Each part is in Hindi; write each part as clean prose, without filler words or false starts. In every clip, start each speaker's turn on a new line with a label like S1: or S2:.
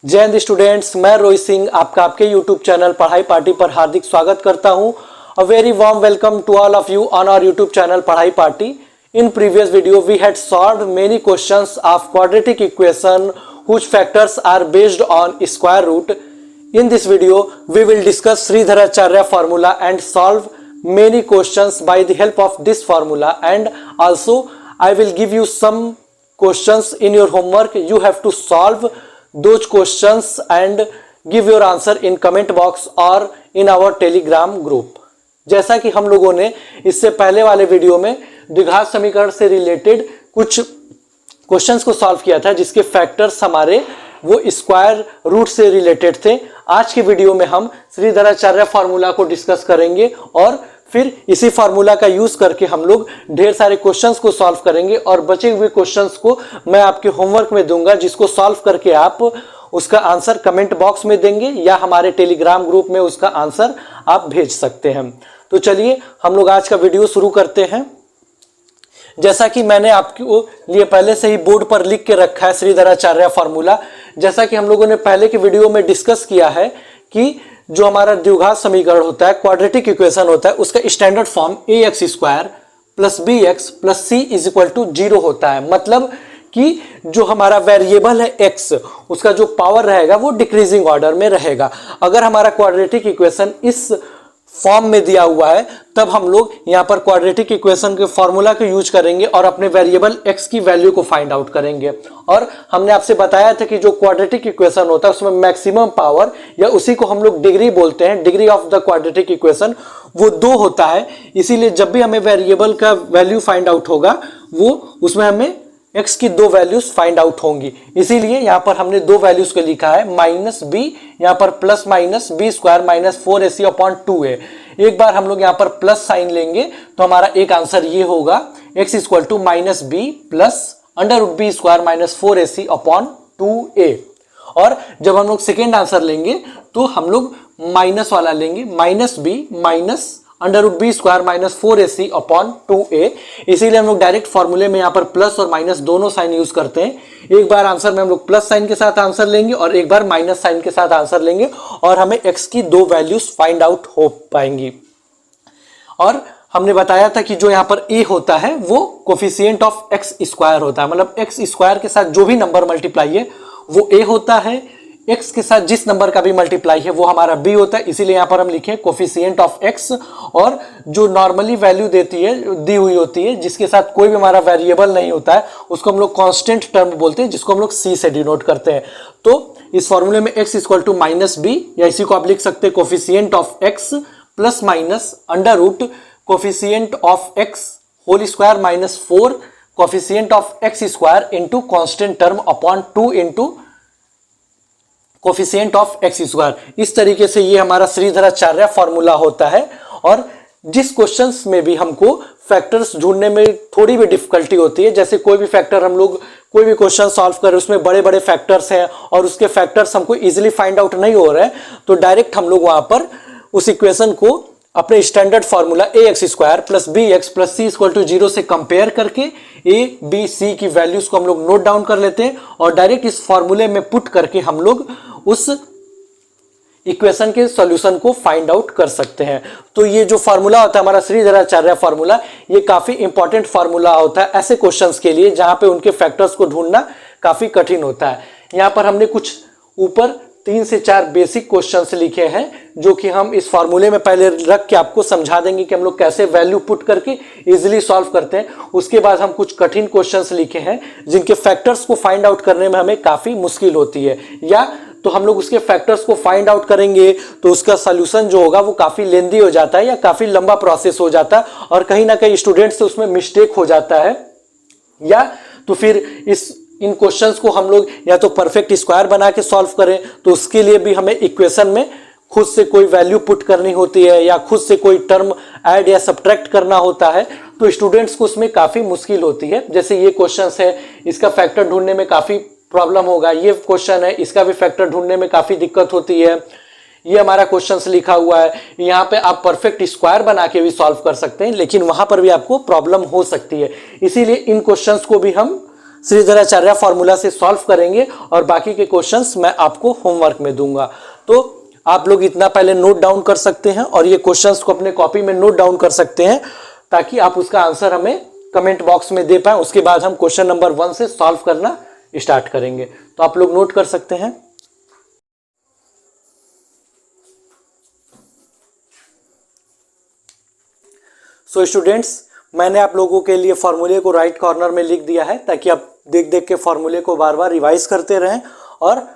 S1: जय हिंद स्टूडेंट्स, मैं रोहित सिंह आपका आपके यूट्यूब चैनल पढ़ाई पार्टी पर हार्दिक स्वागत करता हूं। A very warm welcome to all of you on our YouTube channel Padhai party. In previous video we had solved many questions of quadratic equation whose factors are based on square root. In this video we will discuss Sridharacharya formula and solve many questions by the help of this formula, and also I will give you some questions in your homework. You have to solve those questions and give your answer in comment box or in our telegram group. जैसा कि हम लोगों ने इससे पहले वाले वीडियो में द्विघात समीकरण से रिलेटेड कुछ क्वेश्चंस को सॉल्व किया था जिसके फैक्टर्स हमारे वो स्क्वायर रूट से रिलेटेड थे। आज के वीडियो में हम श्रीधराचार्य फार्मूला को डिस्कस करेंगे और फिर इसी फार्मूला का यूज करके हम लोग ढेर सारे क्वेश्चंस को सॉल्व करेंगे और बचे हुए क्वेश्चंस को मैं आपके होमवर्क में दूंगा, जिसको सॉल्व करके आप उसका आंसर कमेंट बॉक्स में देंगे या हमारे टेलीग्राम ग्रुप में उसका आंसर आप भेज सकते हैं। तो चलिए हम लोग आज का वीडियो शुरू करते हैं। जैसा कि मैंने आपको लिए पहले से ही बोर्ड पर लिख के रखा है श्रीधराचार्य फार्मूला। जैसा कि हम लोगों ने पहले के वीडियो में डिस्कस किया है कि जो हमारा द्विघात समीकरण होता है, क्वाड्रेटिक इक्वेशन होता है, उसका standard form ax square plus B x plus C is equal to 0 होता है। मतलब कि जो हमारा वेरिएबल है x, उसका जो पावर रहेगा वो डिक्रीजिंग ऑर्डर में रहेगा। अगर हमारा क्वाड्रेटिक इक्वेशन इस फॉर्म में दिया हुआ है तब हम लोग यहाँ पर क्वाड्रेटिक इक्वेशन के फॉर्मूला को यूज करेंगे और अपने वेरिएबल x की वैल्यू को फाइंड आउट करेंगे। और हमने आपसे बताया था कि जो क्वाड्रेटिक इक्वेशन होता है उसमें मैक्सिमम पावर या उसी को हम लोग डिग्री बोलते हैं, degree of the quadratic equation, वो 2 होता है। इसीलिए जब भी हमें वेरिएबल का वैल्यू फाइंड आउट होगा वो उसमें हमें x की 2 वैल्यूज फाइंड आउट होंगी। इसीलिए यहाँ पर हमने 2 वैल्यूज को लिखा है माइनस बी, यहाँ पर plus minus b square minus 4ac upon 2a। एक बार हम लोग यहाँ पर प्लस साइन लेंगे तो हमारा एक आंसर ये होगा x equal to minus b plus under root b square minus 4ac upon 2a। और जब हम लोग सेकेंड आंसर लेंगे तो हम लोग माइनस वाला लेंगे, minus b minus under root b square minus 4ac upon 2a। इसीलिए हम लोग डायरेक्ट फॉर्मूले में यहाँ पर प्लस और माइनस दोनों साइन यूज करते हैं। एक बार आंसर में हम लोग प्लस साइन के साथ आंसर लेंगे और एक बार माइनस साइन के साथ आंसर लेंगे और हमें x की 2 वैल्यूज फाइंड आउट हो पाएंगी। और हमने बताया था कि जो यहाँ पर a होता है वो कोफिशिएंट ऑफ x स्क्वायर होता है। मतलब x स्क्वायर के साथ जो भी नंबर मल्टीप्लाई है वो a होता है, x के साथ जिस नंबर का भी मल्टीप्लाई है वो हमारा b होता है। इसीलिए यहाँ पर हम लिखे कोफिशिएंट ऑफ x। और जो नॉर्मली वैल्यू दी हुई होती है जिसके साथ कोई भी हमारा वेरिएबल नहीं होता है उसको हम लोग कांस्टेंट टर्म बोलते हैं, जिसको हम लोग c से डिनोट करते हैं। तो इस फॉर्मूले में x equal to minus b, या इसी को आप लिख सकते हैं coefficient of x plus minus under root coefficient of x whole square minus 4 coefficient of x square into constant term upon 2 into coefficient of x square. इस तरीके से ये हमारा श्रीधराचार्य फॉर्मूला होता है। और जिस क्वेश्चंस में भी हमको फैक्टर्स ढूंढने में थोड़ी भी डिफिकल्टी होती है, जैसे कोई भी फैक्टर हम लोग कोई भी क्वेश्चन सॉल्व करें उसमें बड़े बड़े फैक्टर्स हैं और उसके फैक्टर्स हमको इजीली फाइंड आउट नहीं हो रहे हैं, तो डायरेक्ट हम लोग वहां पर उस इक्वेशन को अपने standard formula ax square plus B x plus c equal to 0 से कंपेयर करके a b c की वैल्यूज को हम लोग नोट डाउन कर लेते हैं और डायरेक्ट इस फॉर्मूले में पुट करके हम लोग उस इक्वेशन के सॉल्यूशन को फाइंड आउट कर सकते हैं। तो ये जो फार्मूला होता है हमारा श्रीधराचार्य फार्मूला, ये काफी इंपॉर्टेंट फार्मूला होता है ऐसे क्वेश्चंस के लिए जहां पे उनके फैक्टर्स को ढूंढना काफी कठिन होता है। यहाँ पर हमने कुछ ऊपर 3 से 4 बेसिक क्वेश्चंस लिखे हैं जो कि हम इस फार्मूले में पहले रख के आपको समझा देंगे कि हम लोग कैसे वैल्यू पुट करके इजीली सॉल्व करते हैं। उसके बाद हम कुछ कठिन क्वेश्चंस लिखे हैं जिनके फैक्टर्स को फाइंड आउट करने में हमें काफी मुश्किल होती है, या तो हम लोग उसके फैक्टर्स को फाइंड आउट करेंगे तो उसका सॉल्यूशन जो होगा वो काफी लेंदी हो जाता है या काफी लंबा प्रोसेस हो जाता है और कहीं ना कहीं स्टूडेंट से उसमें मिस्टेक हो जाता है। या तो फिर इन क्वेश्चंस को हम लोग या तो परफेक्ट स्क्वायर बना के सॉल्व करें, तो उसके लिए भी हमें इक्वेशन में खुद से कोई वैल्यू पुट करनी होती है या खुद से कोई टर्म ऐड या सब्ट्रैक्ट करना होता है, तो स्टूडेंट्स को उसमें काफी मुश्किल होती है। जैसे ये क्वेश्चन है, इसका फैक्टर ढूंढने में काफी प्रॉब्लम होगा। ये क्वेश्चन है, इसका भी फैक्टर ढूंढने में काफी दिक्कत होती है। ये हमारा क्वेश्चंस लिखा हुआ है, यहाँ पे आप परफेक्ट स्क्वायर बना के भी सॉल्व कर सकते हैं, लेकिन वहां पर भी आपको प्रॉब्लम हो सकती है। इसीलिए इन क्वेश्चंस को भी हम श्रीधराचार्य फॉर्मूला से सॉल्व करेंगे और बाकी के क्वेश्चंस मैं आपको होमवर्क में दूंगा। तो आप लोग इतना पहले नोट डाउन कर सकते हैं और ये क्वेश्चंस को अपने कॉपी में नोट डाउन कर सकते हैं ताकि आप उसका आंसर हमें कमेंट बॉक्स में दे पाए। उसके बाद हम क्वेश्चन नंबर 1 से सॉल्व करना स्टार्ट करेंगे। तो आप लोग नोट कर सकते हैं। सो स्टूडेंट्स, मैंने आप लोगों के लिए फॉर्मूले को राइट कॉर्नर में लिख दिया है ताकि आप देख देख के फॉर्मूले को बार बार रिवाइज करते रहें। और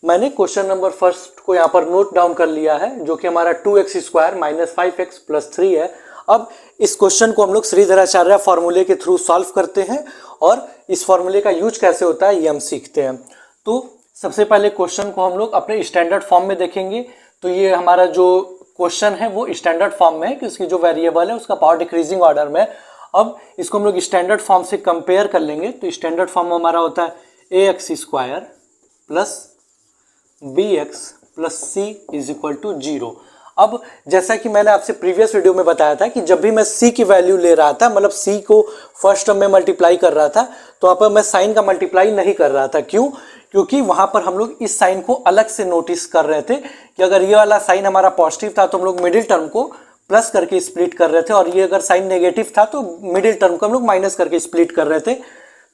S1: मैंने क्वेश्चन नंबर फर्स्ट को यहाँ पर नोट डाउन कर लिया है, जो कि हमारा 2x² - 5x + 3 है। अब इस क्वेश्चन को हम लोग श्रीधराचार्य फॉर्मूले के थ्रू सॉल्व करते हैं और इस फॉर्मूले का यूज कैसे होता है ये हम सीखते हैं। तो सबसे पहले क्वेश्चन को हम लोग अपने स्टैंडर्ड फॉर्म में देखेंगे। तो ये हमारा जो क्वेश्चन है वो स्टैंडर्ड फॉर्म में है कि उसकी जो वेरिएबल है उसका पावर डिक्रीजिंग ऑर्डर में। अब इसको हम लोग स्टैंडर्ड फॉर्म से कंपेयर कर लेंगे। तो स्टैंडर्ड फॉर्म हमारा होता है ax² + bx + c = 0। अब जैसा कि मैंने आपसे प्रीवियस वीडियो में बताया था कि जब भी मैं c की वैल्यू ले रहा था, मतलब c को फर्स्ट टर्म में मल्टीप्लाई कर रहा था, तो वहाँ पर मैं साइन का मल्टीप्लाई नहीं कर रहा था। क्यों? क्योंकि वहां पर हम लोग इस साइन को अलग से नोटिस कर रहे थे कि अगर ये वाला साइन हमारा पॉजिटिव था तो हम लोग मिडिल टर्म को प्लस करके स्प्लिट कर रहे थे, और ये अगर साइन नेगेटिव था तो मिडिल टर्म को हम लोग माइनस करके स्प्लिट कर रहे थे।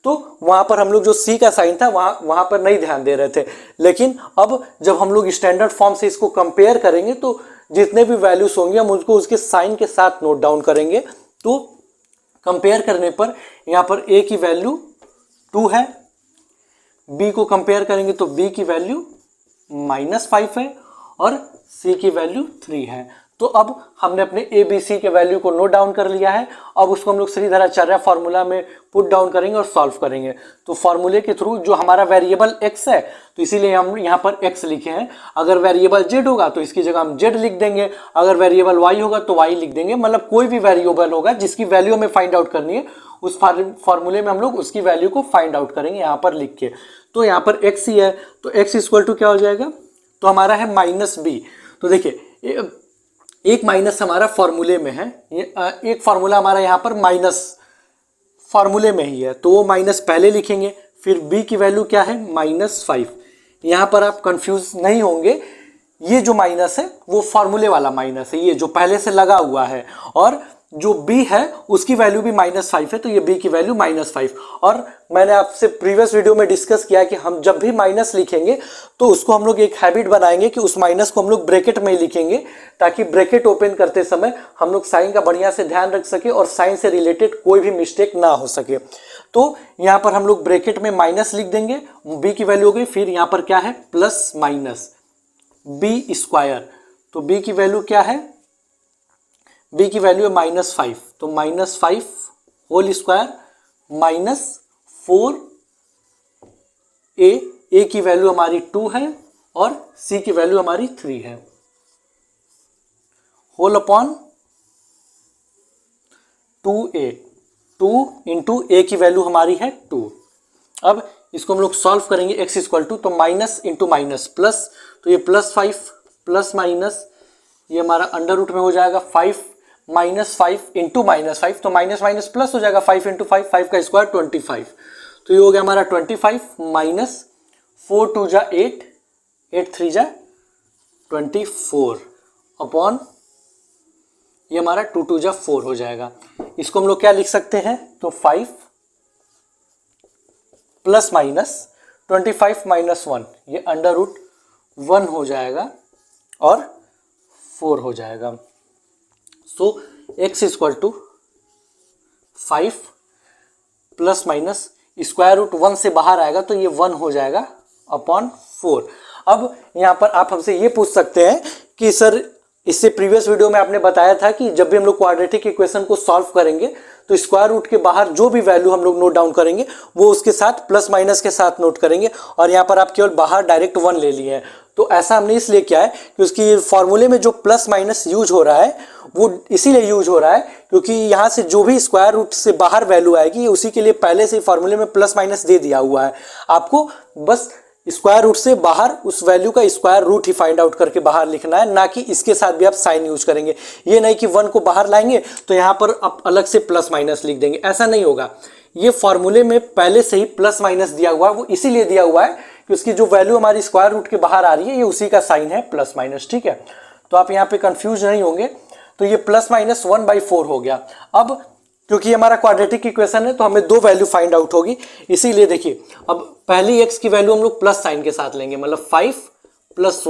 S1: तो वहां पर हम लोग जो सी का साइन था वहां पर नहीं ध्यान दे रहे थे। लेकिन अब जब हम लोग स्टैंडर्ड फॉर्म से इसको कंपेयर करेंगे तो जितने भी वैल्यूज होंगे हम उसको उसके साइन के साथ नोट डाउन करेंगे। तो कंपेयर करने पर यहाँ पर a की वैल्यू 2 है, b को कंपेयर करेंगे तो b की वैल्यू -5 है और c की वैल्यू 3 है। तो अब हमने अपने a b c के वैल्यू को नोट डाउन कर लिया है। अब उसको हम लोग श्रीधराचार्य फॉर्मूला में पुट डाउन करेंगे और सॉल्व करेंगे। तो फॉर्मूले के थ्रू जो हमारा वेरिएबल x है तो इसीलिए हम यहाँ पर x लिखे हैं। अगर वेरिएबल z होगा तो इसकी जगह हम z लिख देंगे, अगर वेरिएबल y होगा तो y लिख देंगे। मतलब कोई भी वेरिएबल होगा जिसकी वैल्यू हमें फाइंड आउट करनी है उस फॉर्मूले में हम लोग उसकी वैल्यू को फाइंड आउट करेंगे यहाँ पर लिख के। तो यहाँ पर x ही है तो x = क्या हो जाएगा? तो हमारा है -b। तो देखिए एक माइनस हमारा फॉर्मूले में है, एक फॉर्मूला हमारा यहाँ पर माइनस फॉर्मूले में ही है तो वो माइनस पहले लिखेंगे। फिर b की वैल्यू क्या है? -5। यहाँ पर आप कंफ्यूज नहीं होंगे, ये जो माइनस है वो फॉर्मूले वाला माइनस है, ये जो पहले से लगा हुआ है। और जो b है उसकी वैल्यू भी -5 है तो ये b की वैल्यू -5। और मैंने आपसे प्रीवियस वीडियो में डिस्कस किया कि हम जब भी माइनस लिखेंगे तो उसको हम लोग एक हैबिट बनाएंगे कि उस माइनस को हम लोग ब्रैकेट में ही लिखेंगे, ताकि ब्रैकेट ओपन करते समय हम लोग साइन का बढ़िया से ध्यान रख सके और साइन से रिलेटेड कोई भी मिस्टेक ना हो सके। तो यहाँ पर हम लोग ब्रैकेट में माइनस लिख देंगे, b की वैल्यू हो गई। फिर यहाँ पर क्या है? Plus minus b²। तो b की वैल्यू क्या है? b की वैल्यू है -5, तो -5 होल स्क्वायर -4 a की वैल्यू हमारी 2 है और c की वैल्यू हमारी 3 है, whole upon 2a। 2 into a की वैल्यू हमारी है 2। अब इसको हम लोग सॉल्व करेंगे। x = तो माइनस इंटू माइनस प्लस, तो ये +5 प्लस माइनस ये हमारा अंडर रूट में हो जाएगा 5 -5 इंटू -5, तो माइनस माइनस प्लस हो जाएगा 5 इंटू 5, 5 का स्क्वायर 25। तो ये हो गया हमारा 25 माइनस 4 2 जा 8, 8 3 जा 24 अपॉन ये हमारा 2 2 जा 4 हो जाएगा। इसको हम लोग क्या लिख सकते हैं? तो 5 प्लस माइनस 25 माइनस 1 ये अंडर रूट 1 हो जाएगा और 4 हो जाएगा। So x = 5 plus minus square root 1 से बाहर आएगा तो ये 1 हो जाएगा अपॉन 4। अब यहाँ पर आप हमसे ये पूछ सकते हैं कि सर इससे प्रीवियस वीडियो में आपने बताया था कि जब भी हम लोग क्वाड्रेटिक इक्वेशन को सॉल्व करेंगे तो स्क्वायर रूट के बाहर जो भी वैल्यू हम लोग नोट डाउन करेंगे वो उसके साथ प्लस माइनस के साथ नोट करेंगे, और यहाँ पर आप केवल बाहर डायरेक्ट 1 ले लिए हैं। तो ऐसा हमने इसलिए किया है कि उसकी फॉर्मूले में जो प्लस माइनस यूज हो रहा है वो इसीलिए यूज हो रहा है क्योंकि यहाँ से जो भी स्क्वायर रूट से बाहर वैल्यू आएगी उसी के लिए पहले से फॉर्मूले में प्लस माइनस दे दिया हुआ है। आपको बस स्क्वायर रूट से बाहर उस वैल्यू का स्क्वायर रूट ही फाइंड आउट करके बाहर लिखना है, ना कि इसके साथ भी आप साइन यूज करेंगे। ये नहीं कि 1 को बाहर लाएंगे तो यहाँ पर आप अलग से प्लस माइनस लिख देंगे, ऐसा नहीं होगा। ये फॉर्मूले में पहले से ही प्लस माइनस दिया हुआ है, वो इसीलिए दिया हुआ है कि उसकी जो वैल्यू हमारी स्क्वायर रूट के बाहर आ रही है ये उसी का साइन है, प्लस माइनस। ठीक है, तो आप यहाँ पे कंफ्यूज नहीं होंगे। तो ये प्लस माइनस 1/4 हो गया। अब क्योंकि हमारा क्वाड्रेटिक इक्वेशन है तो हमें दो वैल्यू फाइंड आउट होगी, इसीलिए देखिए अब पहली x की वैल्यू हम लोग प्लस साइन के साथ लेंगे, मतलब 5 +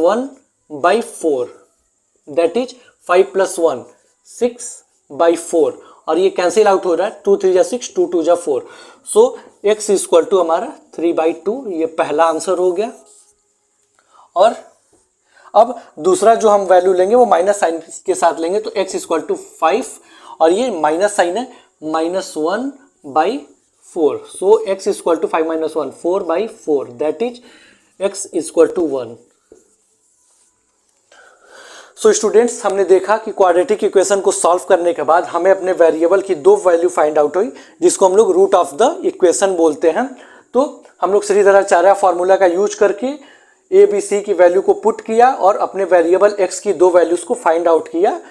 S1: 1/4 दैट इज 5 + 1 6/4, और ये कैंसिल आउट हो रहा है, 2 3 जा 6, 2 2 जा 4, सो x इक्वल टू हमारा 3/2, ये पहला आंसर हो गया। और अब दूसरा जो हम वैल्यू लेंगे वो माइनस साइन के साथ लेंगे, तो x इक्वल टू 5 और ये माइनस साइन है, -1/4, so x equal to 5 - 1 4/4 that is x equal to 1। So students, हमने देखा कि क्वाड्रेटिक इक्वेशन को सॉल्व करने के बाद हमें अपने वेरिएबल की दो वैल्यू फाइंड आउट हुई, जिसको हम लोग रूट ऑफ द इक्वेशन बोलते हैं। तो हम लोग श्रीधराचार्य फार्मूला का यूज करके ए बी सी की वैल्यू को पुट किया और अपने वेरिएबल x की दो वैल्यूज को फाइंड आउट किया,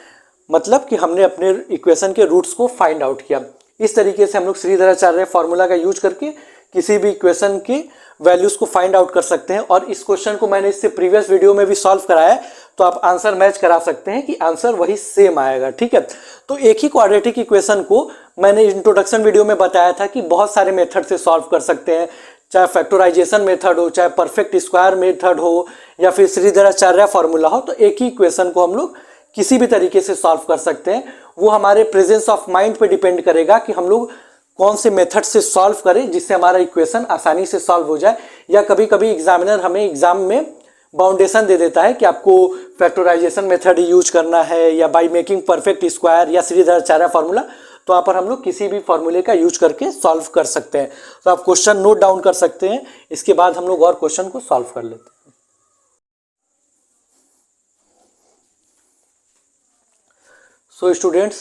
S1: मतलब कि हमने अपने इक्वेशन के रूट्स को फाइंड आउट किया। इस तरीके से हम लोग श्रीधराचार्य फार्मूला का यूज करके किसी भी इक्वेशन की वैल्यूज को फाइंड आउट कर सकते हैं। और इस क्वेश्चन को मैंने इससे प्रीवियस वीडियो में भी सॉल्व कराया है, तो आप आंसर मैच करा सकते हैं कि आंसर वही सेम आएगा। ठीक है, तो एक ही क्वाड्रेटिक इक्वेशन को मैंने इंट्रोडक्शन वीडियो में बताया था कि बहुत सारे मेथड से सॉल्व कर सकते हैं, चाहे फैक्टराइजेशन मेथड हो, चाहे परफेक्ट स्क्वायर मेथड हो, या फिर श्रीधराचार्य फार्मूला हो। तो एक ही इक्वेशन को हम लोग किसी भी तरीके से सॉल्व कर सकते हैं। वो हमारे प्रेजेंस ऑफ माइंड पे डिपेंड करेगा कि हम लोग कौन से मेथड से सॉल्व करें जिससे हमारा इक्वेशन आसानी से सॉल्व हो जाए। या कभी कभी एग्जामिनर हमें एग्जाम में बाउंडेशन दे देता है कि आपको फैक्टराइजेशन मेथड यूज करना है, या बाय मेकिंग परफेक्ट स्क्वायर, या श्रीधराचार्य फार्मूला, तो यहाँ पर हम लोग किसी भी फार्मूले का यूज करके सॉल्व कर सकते हैं। तो आप क्वेश्चन नोट डाउन कर सकते हैं, इसके बाद हम लोग और क्वेश्चन को सॉल्व कर लेते हैं। सो स्टूडेंट्स,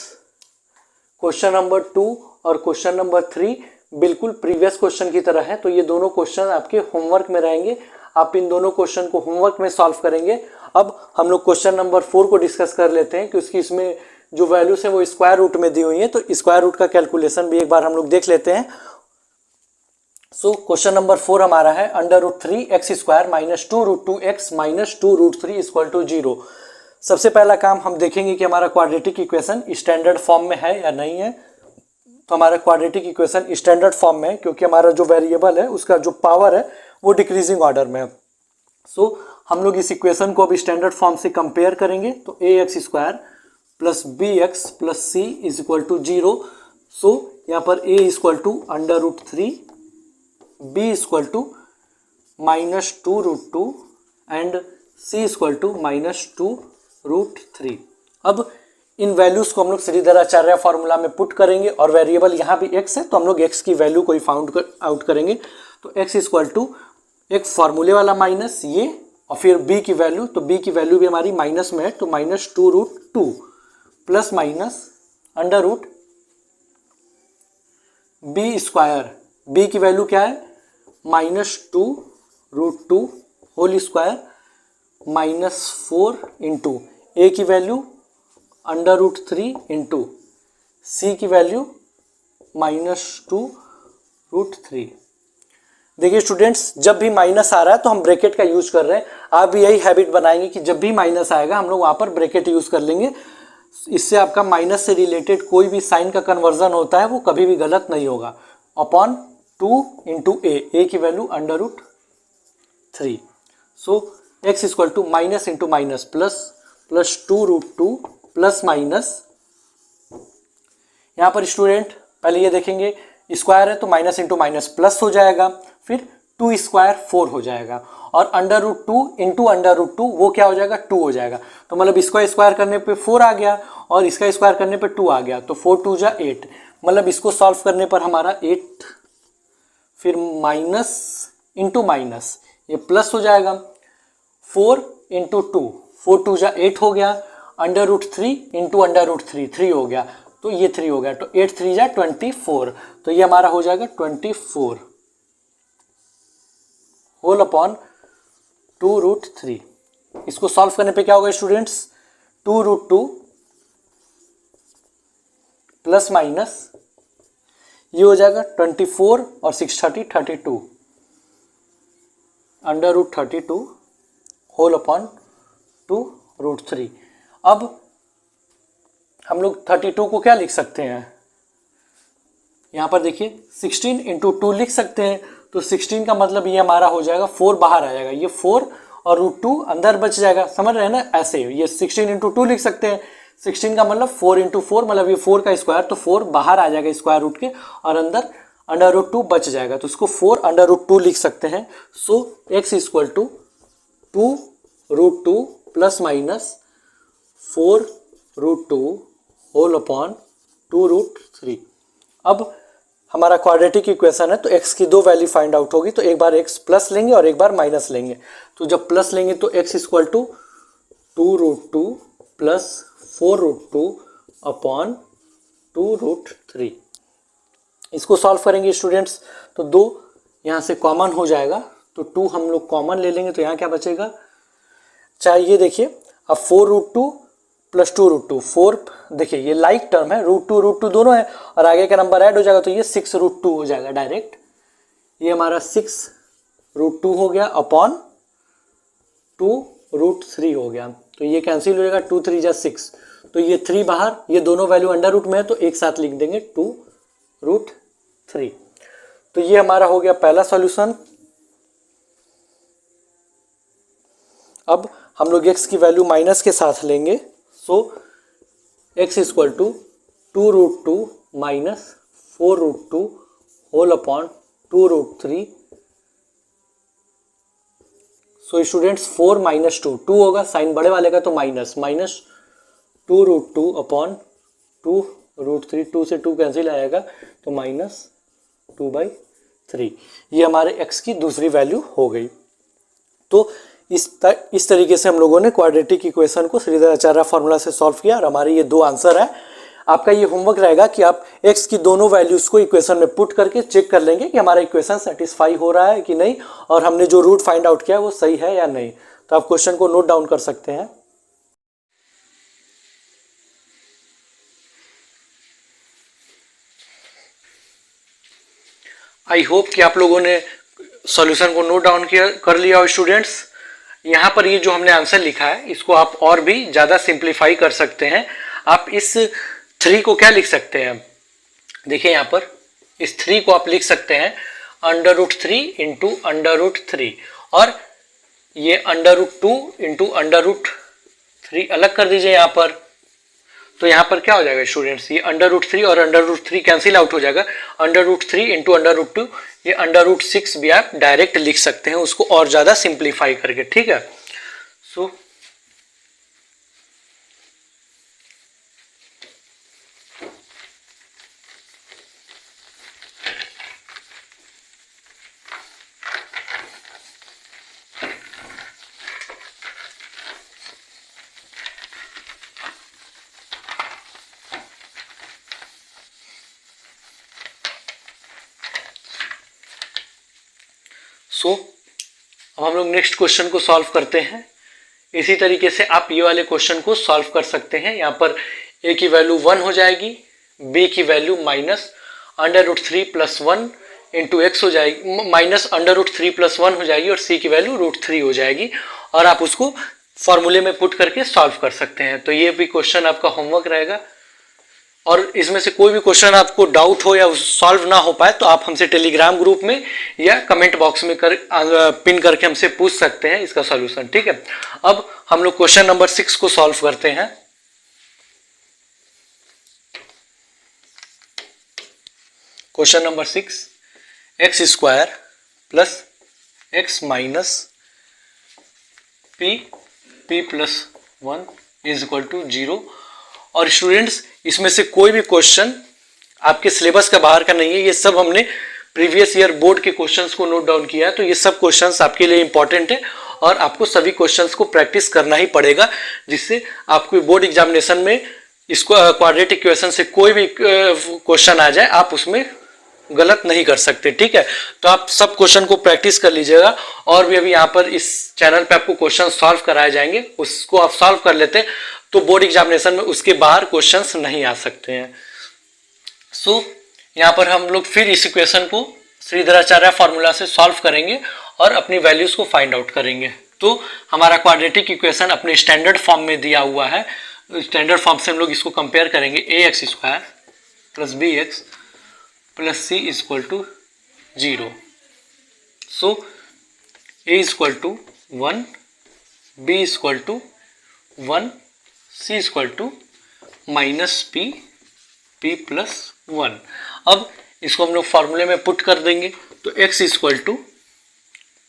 S1: क्वेश्चन नंबर 2 और क्वेश्चन नंबर 3 बिल्कुल प्रीवियस क्वेश्चन की तरह है, तो ये दोनों क्वेश्चन आपके होमवर्क में रहेंगे। आप इन दोनों क्वेश्चन को होमवर्क में सॉल्व करेंगे। अब हम लोग क्वेश्चन नंबर 4 को डिस्कस कर लेते हैं कि उसकी इसमें जो वैल्यूज है वो स्क्वायर रूट में दी हुई है, तो स्क्वायर रूट का कैलकुलेशन भी एक बार हम लोग देख लेते हैं। सो क्वेश्चन नंबर 4 हमारा है √3x² - 2√2x - 2√3 = 0। सबसे पहला काम हम देखेंगे कि हमारा क्वाड्रेटिक इक्वेशन स्टैंडर्ड फॉर्म में है या नहीं है। तो हमारा क्वाड्रेटिक इक्वेशन स्टैंडर्ड फॉर्म में है, क्योंकि हमारा जो वेरिएबल है उसका जो पावर है वो डिक्रीजिंग ऑर्डर में है। सो हम लोग इस इक्वेशन को अब स्टैंडर्ड फॉर्म से कंपेयर करेंगे, तो ax² + bx + c = 0। सो यहाँ पर a = √3, b = -2√2 एंड c = -2√3। अब इन वैल्यूज को हम लोग श्रीधराचार्य फार्मूला में पुट करेंगे, और वेरिएबल यहाँ भी x है तो हम लोग x की वैल्यू को ही फाउंड आउट करेंगे। तो x = एक फार्मूले वाला माइनस ये, और फिर b की वैल्यू, तो b की वैल्यू भी हमारी माइनस में है, तो -2√2 प्लस माइनस √b²। b की वैल्यू क्या है, -2√2 होल स्क्वायर -4 इंटू a की वैल्यू √3 इंटू c की वैल्यू -2√3। देखिए स्टूडेंट्स, जब भी माइनस आ रहा है तो हम ब्रैकेट का यूज कर रहे हैं। आप भी यही हैबिट बनाएंगे कि जब भी माइनस आएगा हम लोग वहाँ पर ब्रैकेट यूज कर लेंगे। इससे आपका माइनस से रिलेटेड कोई भी साइन का कन्वर्जन होता है वो कभी भी गलत नहीं होगा। अपॉन 2 इंटू a की वैल्यू √3। सो x = minus into minus plus, +2√2 plus minus, यहाँ पर स्टूडेंट पहले ये देखेंगे स्क्वायर है तो माइनस इंटू माइनस प्लस हो जाएगा, फिर 2² 4 हो जाएगा, और √2 इंटू √2 वो क्या हो जाएगा, 2 हो जाएगा। तो मतलब इसका स्क्वायर करने पे 4 आ गया और इसका स्क्वायर करने पे 2 आ गया, तो 4 2 जा 8, मतलब इसको सॉल्व करने पर हमारा 8, फिर माइनस इंटू माइनस ये प्लस हो जाएगा, 4 इंटू 2, 4 2 जा 8 हो गया, √3 इंटू √3 3 हो गया, तो ये 3 हो गया, तो 8 3 जा 24, तो ये हमारा हो जाएगा 24 होल अपॉन 2√3। इसको सॉल्व करने पे क्या होगा स्टूडेंट्स, 2√2 प्लस माइनस ये हो जाएगा 24 और 630 32 √32 होल अपॉन 2√3। अब हम लोग 32 को क्या लिख सकते हैं, यहाँ पर देखिए 16 इंटू 2 लिख सकते हैं। तो 16 का मतलब ये हमारा हो जाएगा 4 बाहर आ जाएगा, ये 4 और √2 अंदर बच जाएगा, समझ रहे हैं ना। ऐसे ये 16 इंटू 2 लिख सकते हैं, 16 का मतलब 4 इंटू 4 मतलब ये 4 का स्क्वायर, तो 4 बाहर आ जाएगा स्क्वायर रूट के और अंदर √2 बच जाएगा, तो इसको 4 √2 लिख सकते हैं। So x equal to 2√2 plus minus 4√2 whole upon 2√3। अब हमारा क्वाड्रेटिक इक्वेशन है तो x की दो वैल्यू फाइंड आउट होगी, तो एक बार x प्लस लेंगे और एक बार माइनस लेंगे। तो जब प्लस लेंगे तो x equal to 2√2 plus 4√2 upon 2√3। इसको सॉल्व करेंगे स्टूडेंट्स तो 2 यहाँ से कॉमन हो जाएगा, तो 2 हम लोग कॉमन ले लेंगे तो यहाँ क्या बचेगा, चाहे ये देखिए अब 4√2 प्लस 2√2, 4 देखिए ये लाइक टर्म है, √2 दोनों है और आगे का नंबर ऐड हो जाएगा तो ये 6√2 हो जाएगा डायरेक्ट। ये हमारा 6√2 हो गया अपॉन 2√3 हो गया, तो ये कैंसिल हो जाएगा, 2 3 जा 6, तो ये 3 बाहर, ये दोनों वैल्यू अंडर रूट में है तो एक साथ लिख देंगे 2√3। तो ये हमारा हो गया पहला सॉल्यूशन। अब हम लोग x की वैल्यू माइनस के साथ लेंगे, so x equal to 2√2 minus 4√2 whole upon 2√3। So students 4 minus 2 होगा, साइन बड़े वाले का तो माइनस 2√2 अपॉन 2√3, 2 से 2 कैंसिल आएगा तो माइनस 2/3। ये हमारे x की दूसरी वैल्यू हो गई। तो इस तरीके से हम लोगों ने क्वाड्रेटिक इक्वेशन को श्रीधराचार्य फॉर्मूला से सॉल्व किया और हमारे ये दो आंसर है। आपका ये होमवर्क रहेगा कि आप x की दोनों वैल्यूज को इक्वेशन में पुट करके चेक कर लेंगे कि हमारा इक्वेशन सेटिस्फाई हो रहा है कि नहीं और हमने जो रूट फाइंड आउट किया है वो सही है या नहीं। तो आप क्वेश्चन को नोट डाउन कर सकते हैं। आई होप कि आप लोगों ने सॉल्यूशन को नोट डाउन कर लिया हो स्टूडेंट्स। यहाँ पर ये जो हमने आंसर लिखा है इसको आप और भी ज़्यादा सिंप्लीफाई कर सकते हैं। आप इस 3 को क्या लिख सकते हैं, देखिए यहाँ पर इस 3 को आप लिख सकते हैं √3 इंटू √3 और ये √2 इंटू √3 अलग कर दीजिए यहाँ पर। तो यहाँ पर क्या हो जाएगा स्टूडेंट्स, ये √3 और √3 कैंसिल आउट हो जाएगा, √3 इंटू √2 ये √6 भी आप डायरेक्ट लिख सकते हैं उसको और ज़्यादा सिंप्लीफाई करके, ठीक है। सो अब हम लोग नेक्स्ट क्वेश्चन को सॉल्व करते हैं। इसी तरीके से आप ये वाले क्वेश्चन को सॉल्व कर सकते हैं। यहाँ पर a की वैल्यू 1 हो जाएगी, b की value minus √3 plus 1 into x हो जाएगी, माइनस √3 प्लस 1 हो जाएगी और c की वैल्यू √3 हो जाएगी और आप उसको फॉर्मूले में पुट करके सॉल्व कर सकते हैं। तो ये भी क्वेश्चन आपका होमवर्क रहेगा और इसमें से कोई भी क्वेश्चन आपको डाउट हो या सॉल्व ना हो पाए तो आप हमसे टेलीग्राम ग्रुप में या कमेंट बॉक्स में पिन करके हमसे पूछ सकते हैं इसका सॉल्यूशन, ठीक है। अब हम लोग क्वेश्चन नंबर 6 को सॉल्व करते हैं। Question number 6, x square plus x minus p plus 1 is equal to 0। और स्टूडेंट्स इसमें से कोई भी क्वेश्चन आपके सिलेबस का बाहर का नहीं है, ये सब हमने प्रीवियस ईयर बोर्ड के क्वेश्चंस को नोट डाउन किया है। तो ये सब क्वेश्चंस आपके लिए इंपॉर्टेंट है और आपको सभी क्वेश्चंस को प्रैक्टिस करना ही पड़ेगा, जिससे आपको बोर्ड एग्जामिनेशन में इसको क्वाड्रेटिक इक्वेशन से कोई भी क्वेश्चन आ जाए आप उसमें गलत नहीं कर सकते, ठीक है। तो आप सब क्वेश्चन को प्रैक्टिस कर लीजिएगा, और भी अभी यहाँ पर इस चैनल पे आपको क्वेश्चन सॉल्व कराए जाएंगे, उसको आप सॉल्व कर लेते तो बोर्ड एग्जामिनेशन में उसके बाहर क्वेश्चंस नहीं आ सकते हैं। सो यहाँ पर हम लोग फिर इस इक्वेशन को श्रीधराचार्य फॉर्मूला से सॉल्व करेंगे और अपनी वैल्यूज को फाइंड आउट करेंगे। तो हमारा क्वाड्रेटिक इक्वेशन अपने स्टैंडर्ड फॉर्म में दिया हुआ है, स्टैंडर्ड फॉर्म से हम लोग इसको कंपेयर करेंगे। A X square plus B x plus C is equal to 0। So A is equal to 1, B is equal to 1, C is equal to minus P, P plus 1। अब इसको हम लोग फॉर्मूले में पुट कर देंगे, तो x is equal to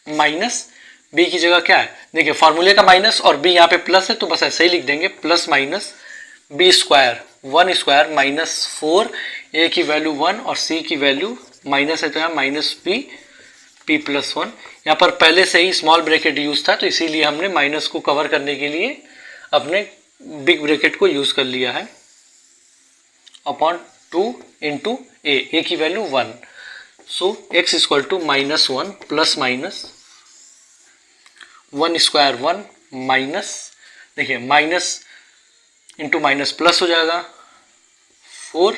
S1: minus b की जगह क्या है, देखिए फॉर्मूले का माइनस और b यहाँ पे प्लस है तो बस ऐसे ही लिख देंगे, plus minus b square 1 square minus 4, a की वैल्यू 1 और c की वैल्यू माइनस है तो यहाँ माइनस पी, पी प्लस 1। यहाँ पर पहले से ही स्मॉल ब्रैकेट यूज था तो इसीलिए हमने माइनस को कवर करने के लिए अपने बिग ब्रैकेट को यूज कर लिया है, अपॉन 2 इंटू ए की value 1। So x equal to minus 1 plus minus 1 square 1 minus, देखिए माइनस इंटू माइनस प्लस हो जाएगा 4,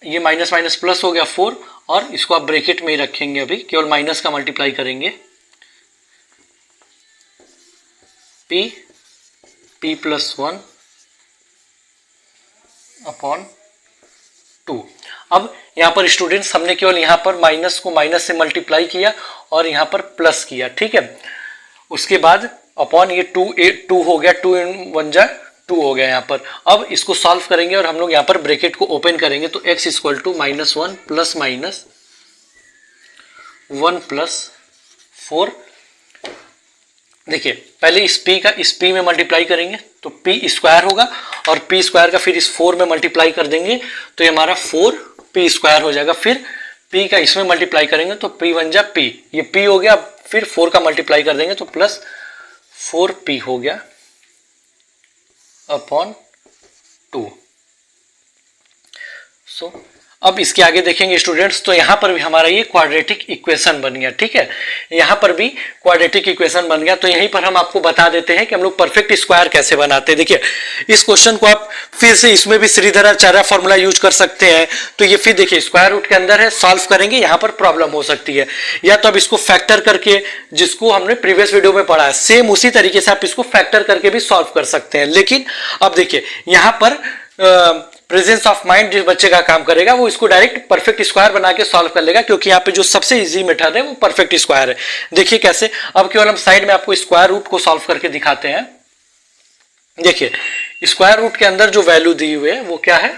S1: ये माइनस माइनस प्लस हो गया 4, और इसको आप ब्रैकेट में ही रखेंगे, अभी केवल माइनस का मल्टीप्लाई करेंगे, p, p प्लस 1 अपॉन 2। अब यहाँ पर स्टूडेंट्स हमने केवल यहाँ पर माइनस को माइनस से मल्टीप्लाई किया और यहाँ पर प्लस किया, ठीक है। उसके बाद अपॉन ये 2 हो गया, 2 इन 1 जा 2 हो गया यहाँ पर। अब इसको सॉल्व करेंगे और हम लोग यहाँ पर ब्रैकेट को ओपन करेंगे, तो x equal to minus 1 plus minus 1 plus 4। देखिए पहले इस p का इस p में मल्टीप्लाई करेंगे तो p स्क्वायर होगा, और p स्क्वायर का फिर इस 4 में मल्टीप्लाई कर देंगे तो ये हमारा 4p स्क्वायर हो जाएगा। फिर p का इसमें मल्टीप्लाई करेंगे तो p 1 जा p, ये p हो गया, फिर 4 का मल्टीप्लाई कर देंगे तो प्लस 4p हो गया अपॉन 2। सो अब इसके आगे देखेंगे स्टूडेंट्स, तो यहाँ पर भी हमारा ये क्वाड्रेटिक इक्वेशन बन गया, ठीक है। यहाँ पर भी क्वाड्रेटिक इक्वेशन बन गया, तो यहीं पर हम आपको बता देते हैं कि हम लोग परफेक्ट स्क्वायर कैसे बनाते हैं। देखिए इस क्वेश्चन को आप फिर से इसमें भी श्रीधराचार्य फॉर्मूला यूज कर सकते हैं। तो ये फिर देखिए स्क्वायर रूट के अंदर है, सॉल्व करेंगे, यहाँ पर प्रॉब्लम हो सकती है, या तो अब इसको फैक्टर करके, जिसको हमने प्रीवियस वीडियो में पढ़ा है, सेम उसी तरीके से आप इसको फैक्टर करके भी सॉल्व कर सकते हैं। लेकिन अब देखिए यहाँ पर प्रेजेंस ऑफ माइंड जिस बच्चे का काम करेगा वो इसको डायरेक्ट परफेक्ट स्क्वायर बना के सॉल्व कर लेगा, क्योंकि यहाँ पे जो सबसे इजी मेथड है वो परफेक्ट स्क्वायर है। देखिए कैसे, अब केवल हम साइड में आपको स्क्वायर रूट को सॉल्व करके दिखाते हैं। देखिए स्क्वायर रूट के अंदर जो वैल्यू दी हुई है वो क्या है,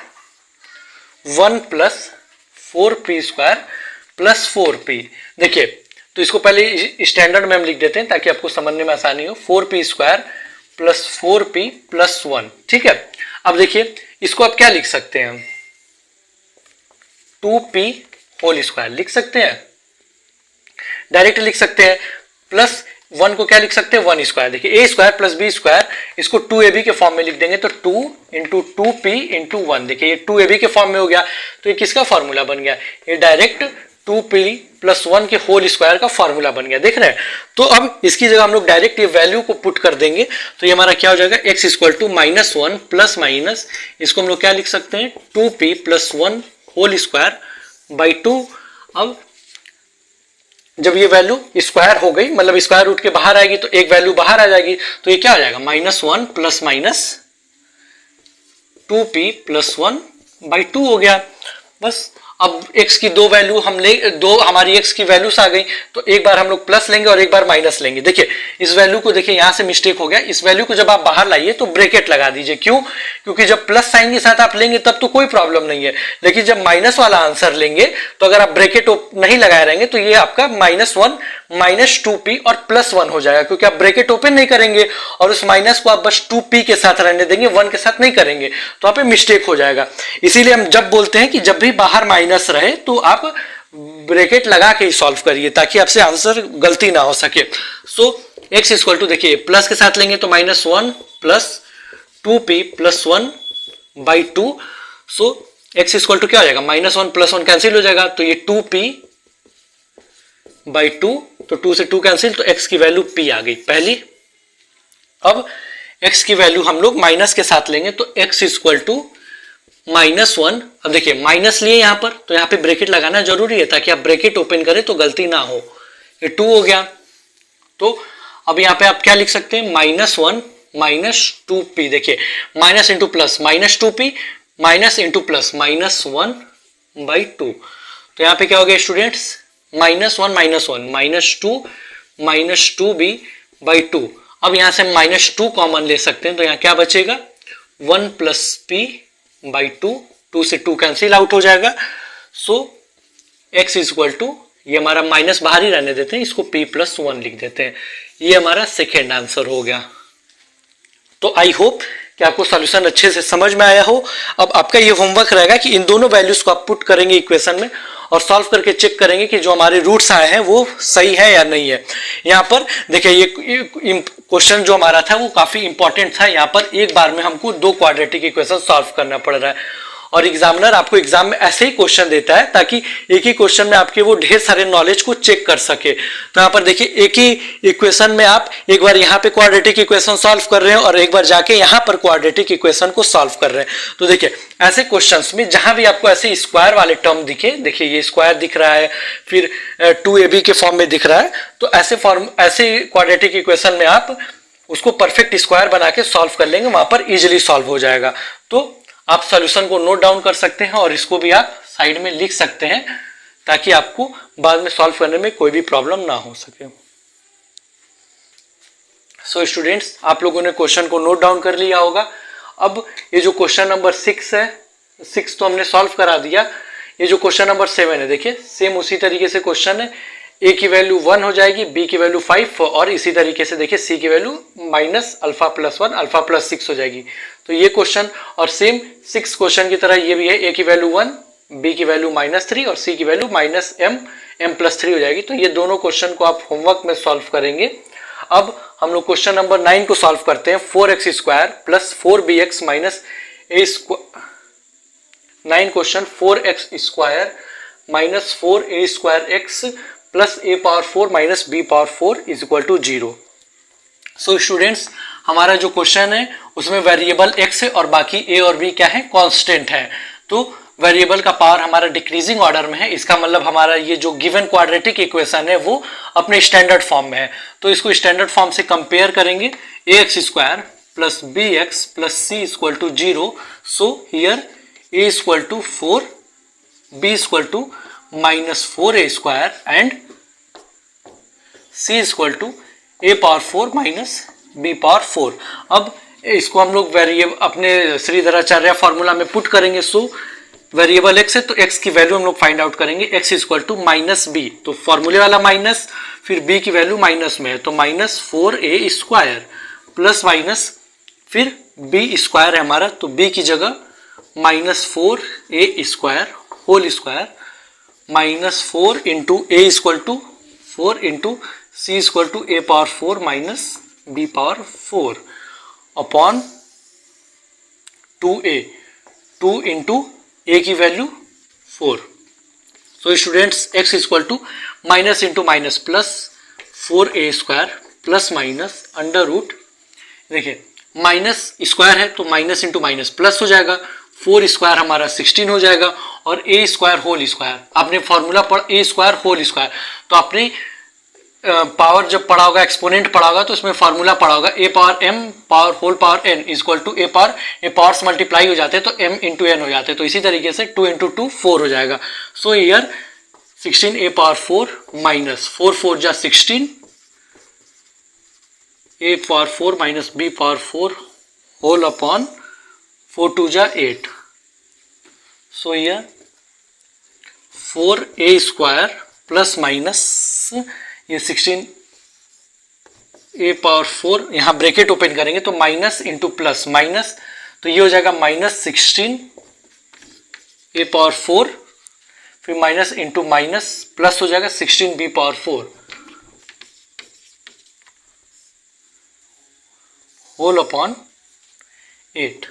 S1: 1 plus 4p square plus 4p। देखिए तो इसको पहले स्टैंडर्ड में हम लिख देते हैं ताकि आपको समझने में आसानी हो, 4p square plus 4p plus 1, ठीक है। अब देखिए इसको आप क्या लिख सकते हैं, 2p होल स्क्वायर लिख सकते हैं, डायरेक्ट लिख सकते हैं। प्लस 1 को क्या लिख सकते हैं, 1 स्क्वायर। देखिए a square plus b square, इसको 2ab के फॉर्म में लिख देंगे तो 2 इंटू 2p इंटू 1। देखिए ये 2ab के फॉर्म में हो गया, तो ये किसका फॉर्मूला बन गया, ये डायरेक्ट 2p प्लस 1 के होल स्क्वायर का फॉर्मूला बन गया, देख रहे हैं। तो अब इसकी जगह हम लोग डायरेक्ट ये वैल्यू को पुट कर देंगे, तो ये हमारा क्या हो जाएगा, x equal to minus 1 plus minus, इसको हम लोग क्या लिख सकते हैं, 2p plus 1 whole square by 2। अब जब ये वैल्यू स्क्वायर हो गई, मतलब स्क्वायर रूट के बाहर आएगी तो एक वैल्यू बाहर आ जाएगी, तो ये क्या हो जाएगा, minus 1 plus minus 2p plus 1 by 2 हो गया। बस अब x की दो वैल्यू हम ले, दो हमारी x की वैल्यूज आ गई, तो एक बार हम लोग प्लस लेंगे और एक बार माइनस लेंगे। देखिए इस वैल्यू को, देखिए यहां से मिस्टेक हो गया, इस वैल्यू को जब आप बाहर लाइए तो ब्रैकेट लगा दीजिए। क्यों, क्योंकि जब प्लस साइन के साथ आप लेंगे तब तो कोई प्रॉब्लम नहीं है, लेकिन जब माइनस वाला आंसर लेंगे तो अगर आप ब्रैकेट नहीं लगाए रहेंगे तो ये आपका -1 -2p और +1 हो जाएगा, क्योंकि आप ब्रैकेट ओपन नहीं करेंगे और उस माइनस को आप बस 2p के साथ रहने देंगे, 1 के साथ नहीं करेंगे, तो आप मिस्टेक हो जाएगा। इसीलिए हम जब बोलते हैं कि जब भी बाहर माइनस रहे तो आप ब्रैकेट लगा के ही सॉल्व करिए, ताकि आपसे आंसर गलती ना हो सके। सो x इक्वल टू, देखिए प्लस के साथ लेंगे तो -1 plus 2p plus 1 by 2। So x equal to क्या हो जाएगा, -1 + 1 कैंसिल हो जाएगा, तो ये 2p/2, तो 2 से 2 कैंसिल, तो x की वैल्यू p आ गई पहली। अब x की वैल्यू हम लोग माइनस के साथ लेंगे, तो x इक्वल टू -1। अब देखिए माइनस लिए यहां पर, तो यहां पे ब्रैकेट लगाना जरूरी है ताकि आप ब्रैकेट ओपन करें तो गलती ना हो। ये 2 हो गया, तो अब यहां पे आप क्या लिख सकते हैं, -1 - 2p। देखिए minus into plus -2p, minus into plus -1/2। तो यहां पे क्या हो गया स्टूडेंट्स, -1 - 1 -2b/2। अब यहां से -2 कॉमन ले सकते हैं, तो यहां क्या बचेगा, 1 + p/2, 2 से 2 कैंसिल आउट हो जाएगा। सो x इक्वल टू, ये हमारा माइनस बाहर ही रहने देते हैं, इसको p+1 लिख देते हैं। ये हमारा सेकेंड आंसर हो गया। तो आई होप कि आपको सॉल्यूशन अच्छे से समझ में आया हो। अब आपका ये होमवर्क रहेगा कि इन दोनों वैल्यूज को आप पुट करेंगे इक्वेशन में और सॉल्व करके चेक करेंगे कि जो हमारे रूट्स आए हैं वो सही है या नहीं है। यहाँ पर देखिए ये क्वेश्चन जो हमारा था वो काफी इंपॉर्टेंट था। यहाँ पर एक बार में हमको 2 क्वाड्रेटिक इक्वेशन सॉल्व करना पड़ रहा है और एग्जामिनर आपको एग्जाम में ऐसे ही क्वेश्चन देता है ताकि एक ही क्वेश्चन में आपके वो ढेर सारे नॉलेज को चेक कर सके। तो यहाँ पर देखिए एक ही इक्वेशन में आप एक बार यहाँ पे क्वाड्रेटिक इक्वेशन सॉल्व कर रहे हैं और एक बार जाके यहाँ पर क्वाड्रेटिक इक्वेशन को सॉल्व कर रहे हैं। तो देखिए ऐसे क्वेश्चंस में जहां भी आपको ऐसे स्क्वायर वाले टर्म दिखे, देखिए ये स्क्वायर दिख रहा है, फिर 2ab के फॉर्म में दिख रहा है, तो ऐसे क्वाड्रेटिक इक्वेशन में आप उसको परफेक्ट स्क्वायर बना के सॉल्व कर लेंगे, वहां पर इजिली सॉल्व हो जाएगा। तो आप सॉल्यूशन को नोट डाउन कर सकते हैं और इसको भी आप साइड में लिख सकते हैं ताकि आपको बाद में सॉल्व करने में कोई भी प्रॉब्लम ना हो सके। सो स्टूडेंट्स, आप लोगों ने क्वेश्चन को नोट डाउन कर लिया होगा। अब ये जो क्वेश्चन नंबर 6 है, 6 तो हमने सॉल्व करा दिया। ये जो क्वेश्चन नंबर 7 है, देखिए सेम उसी तरीके से क्वेश्चन है। a की वैल्यू 1 हो जाएगी, b की वैल्यू 5 और इसी तरीके से देखिए c की वैल्यू -α+1 α+6 हो जाएगी। तो ये क्वेश्चन और सेम 6 क्वेश्चन की तरह ये भी है, a की वैल्यू 1, b की वैल्यू -3 और c की वैल्यू -m+3 हो जाएगी। तो ये दोनों क्वेश्चन को आप होमवर्क में सॉल्व करेंगे। अब हम लोग क्वेश्चन नंबर 9 को सॉल्व करते हैं। 4x² + 4bx - a²। 9 question 4x² - 4a²x + a⁴ - b⁴ = 0। So students, हमारा जो क्वेश्चन है उसमें वेरिएबल x है और बाकी a और b क्या है, कांस्टेंट है। तो वेरिएबल का पावर हमारा डिक्रीजिंग ऑर्डर में है, इसका मतलब हमारा ये जो गिवन क्वाड्रेटिक इक्वेशन है वो अपने स्टैंडर्ड फॉर्म में है। तो इसको स्टैंडर्ड फॉर्म से कंपेयर करेंगे, ax² + bx + c = 0। So here a = 4, b = -4a² and c = a⁴ - b⁴। अब इसको हम लोग वेरिएबल अपने श्रीधराचार्य फॉर्मूला में पुट करेंगे। सो वेरिएबल x है तो x की वैल्यू हम लोग फाइंड आउट करेंगे, x = -b, तो फॉर्मूले वाला माइनस, फिर b की वैल्यू माइनस में है तो -4a² प्लस माइनस फिर b² है हमारा, तो b की जगह -4a² whole square -4 into a = 4 into c = a⁴ - b⁴ upon 2a, 2 into a की value 4। So students, x = minus into minus plus 4a² plus minus under root, देखिए माइनस स्क्वायर है तो माइनस इंटू माइनस प्लस हो जाएगा, 4² हमारा 16 हो जाएगा और a² होल स्क्वायर, आपने फॉर्मूला पढ़ a² होल स्क्वायर, तो आपने पावर जब पढ़ा होगा, एक्सपोनेंट पढ़ा होगा तो उसमें फॉर्मूला पढ़ा होगा a⁴m whole power n = a powers multiply हो जाते हैं तो m इंटू n हो जाते हैं, तो इसी तरीके से 2 इंटू 2 4 हो जाएगा। सो हियर 16 a⁴ माइनस 4 4 जा 16 a⁴ - b⁴ होल अपॉन 4 2 जा 8। So here 4a² plus minus ये 16 a⁴, यहां ब्रैकेट ओपन करेंगे तो माइनस इंटू प्लस माइनस, तो ये हो जाएगा -16 a⁴, फिर माइनस इंटू माइनस प्लस हो जाएगा 16 b⁴ whole upon 8।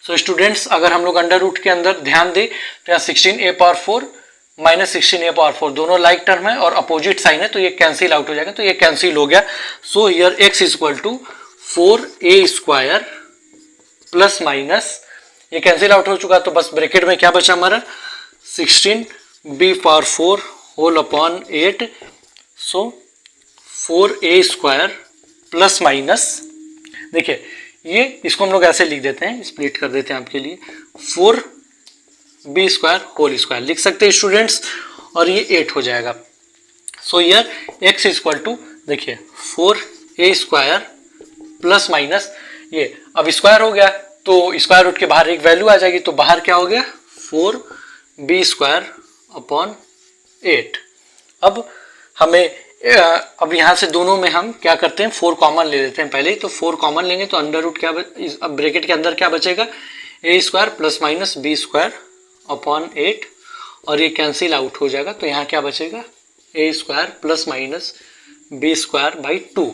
S1: So students, अगर हम लोग अंडर रूट के अंदर ध्यान दें तो यहाँ 16a⁴ माइनस 16a⁴ दोनों लाइक टर्म है और अपोजिट साइन है, तो ये कैंसिल आउट हो जाएगा, तो ये कैंसिल हो गया। So here x equal to 4a² plus minus, ये कैंसिल आउट हो चुका, तो बस ब्रैकेट में क्या बचा हमारा 16b⁴ होल अपॉन 8। सो 4a² प्लस माइनस, देखिए ये इसको हम लोग ऐसे लिख देते हैं, स्प्लिट कर देते हैं आपके लिए, 4b² होल स्क्वायर लिख सकते हैं स्टूडेंट्स, और ये 8 हो जाएगा। So here x equal to, देखिए 4a² प्लस माइनस, ये अब स्क्वायर हो गया तो स्क्वायर रूट के बाहर एक वैल्यू आ जाएगी, तो बाहर क्या हो गया 4b² अपॉन 8। अब हमें अब यहाँ से दोनों में हम क्या करते हैं 4 कॉमन ले लेते हैं पहले ही, तो 4 कॉमन लेंगे तो अंडर रूट क्या अब ब्रैकेट के अंदर क्या बचेगा a² plus minus b² upon 8, और ये कैंसिल आउट हो जाएगा, तो यहाँ क्या बचेगा a² plus minus b² by 2।